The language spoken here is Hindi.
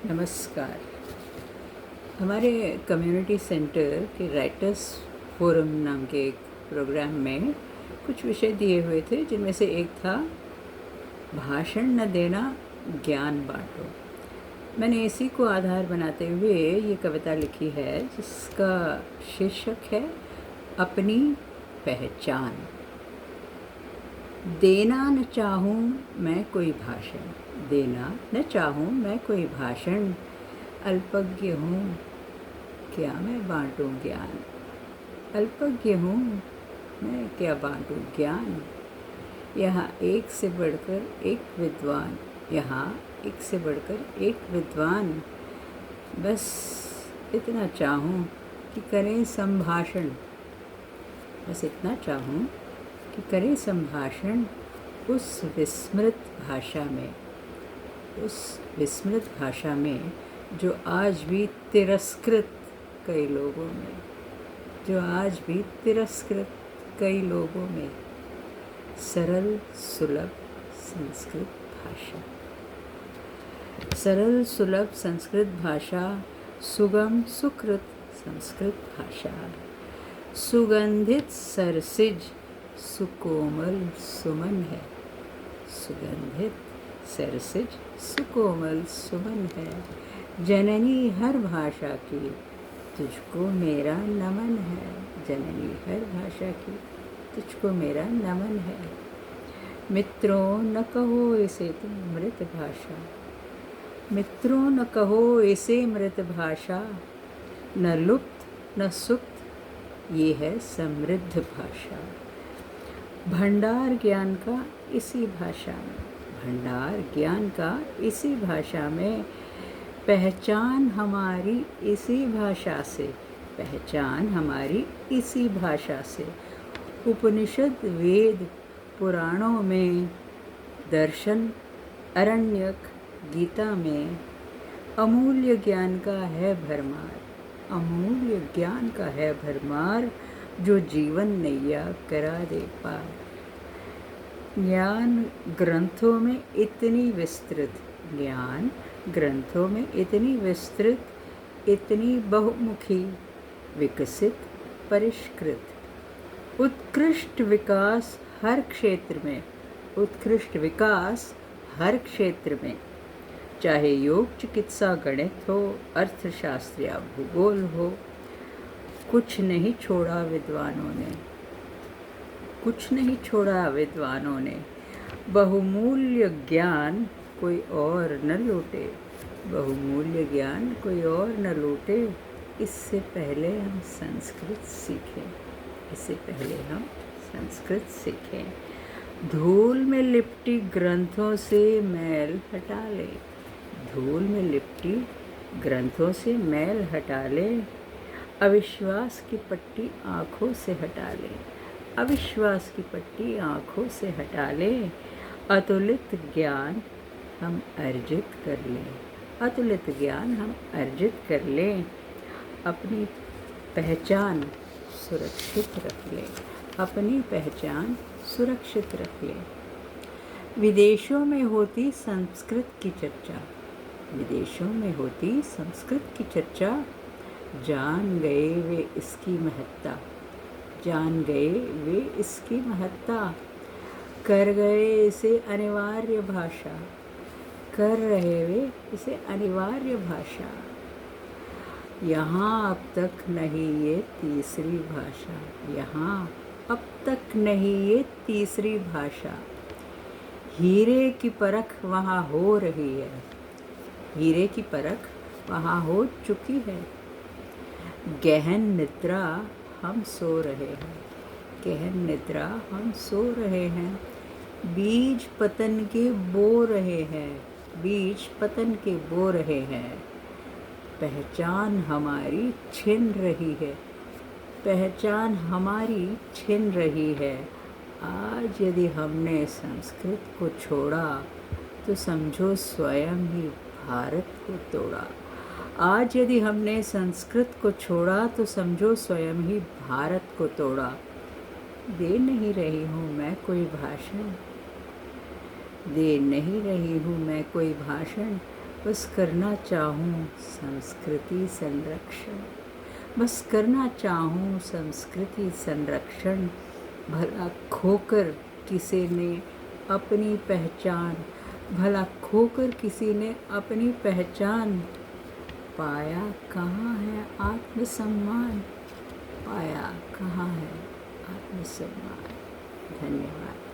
नमस्कार। हमारे कम्युनिटी सेंटर के राइटर्स फोरम नाम के एक प्रोग्राम में कुछ विषय दिए हुए थे, जिनमें से एक था भाषण न देना, ज्ञान बांटो। मैंने इसी को आधार बनाते हुए ये कविता लिखी है, जिसका शीर्षक है अपनी पहचान। देना न चाहूँ मैं कोई भाषण, देना न चाहूँ मैं कोई भाषण, अल्पज्ञ हूँ क्या मैं बांटूँ ज्ञान। अल्पज्ञ हूँ मैं क्या बांटूँ ज्ञान। यहाँ एक से बढ़कर एक विद्वान, यहाँ एक से बढ़कर एक विद्वान, बस इतना चाहूँ कि करें संभाषण, बस इतना चाहूँ कि करें संभाषण उस विस्मृत भाषा में, उस विस्मृत भाषा में जो आज भी तिरस्कृत कई लोगों में, जो आज भी तिरस्कृत कई लोगों में। सरल सुलभ संस्कृत भाषा, सरल सुलभ संस्कृत भाषा, सुगम सुकृत संस्कृत भाषा, सुगंधित सरसिज सुकोमल सुमन है, सुगंधित सरसिज सुकोमल सुमन है। जननी हर भाषा की तुझको मेरा नमन है, जननी हर भाषा की तुझको मेरा नमन है। मित्रों न कहो इसे तुम मृत भाषा, मित्रों न कहो इसे मृत भाषा, न लुप्त न सुप्त ये है समृद्ध भाषा। भंडार ज्ञान का इसी भाषा में, भंडार ज्ञान का इसी भाषा में, पहचान हमारी इसी भाषा से, पहचान हमारी इसी भाषा से। उपनिषद वेद पुराणों में, दर्शन अरण्यक गीता में, अमूल्य ज्ञान का है भरमार, अमूल्य ज्ञान का है भरमार, जो जीवन नैया करा दे पार। ज्ञान ग्रंथों में इतनी विस्तृत, ज्ञान ग्रंथों में इतनी विस्तृत, इतनी बहुमुखी, विकसित परिष्कृत, उत्कृष्ट विकास हर क्षेत्र में, उत्कृष्ट विकास हर क्षेत्र में, चाहे योग चिकित्सा गणित हो, अर्थशास्त्र या भूगोल हो। कुछ नहीं छोड़ा विद्वानों ने, कुछ नहीं छोड़ा विद्वानों ने। बहुमूल्य ज्ञान कोई और न लूटे, बहुमूल्य ज्ञान कोई और न लूटे। इससे पहले हम संस्कृत सीखें, इससे पहले हम संस्कृत सीखें। धूल में लिपटी ग्रंथों से मैल हटा ले, धूल में लिपटी ग्रंथों से मैल हटा ले। अविश्वास की पट्टी आँखों से हटा ले, अविश्वास की पट्टी आँखों से हटा ले। अतुलित ज्ञान हम अर्जित कर लें, अतुलित ज्ञान हम अर्जित कर लें। अपनी पहचान सुरक्षित रख लें, अपनी पहचान सुरक्षित रख लें। विदेशों में होती संस्कृत की चर्चा, विदेशों में होती संस्कृत की चर्चा, जान गए वे इसकी महत्ता, जान गए वे इसकी महत्ता। कर गए इसे अनिवार्य भाषा, कर रहे वे इसे अनिवार्य भाषा। यहाँ अब तक नहीं ये तीसरी भाषा, यहाँ अब तक नहीं ये तीसरी भाषा। हीरे की परख वहाँ हो रही है, हीरे की परख वहाँ हो चुकी है। गहन निद्रा हम सो रहे हैं, गहन निद्रा हम सो रहे हैं। बीज पतन के बो रहे हैं, बीज पतन के बो रहे हैं। पहचान हमारी छिन रही है, पहचान हमारी छिन रही है। आज यदि हमने संस्कृत को छोड़ा तो समझो स्वयं ही भारत को तोड़ा। आज यदि हमने संस्कृत को छोड़ा तो समझो स्वयं ही भारत को तोड़ा। दे नहीं रही हूँ मैं कोई भाषण, दे नहीं रही हूँ मैं कोई भाषण, बस करना चाहूँ संस्कृति संरक्षण, बस करना चाहूँ संस्कृति संरक्षण। भला खोकर किसी ने अपनी पहचान, भला खोकर किसी ने अपनी पहचान, पाया कहाँ है आत्मसम्मान, पाया कहाँ है आत्मसम्मान। धन्यवाद।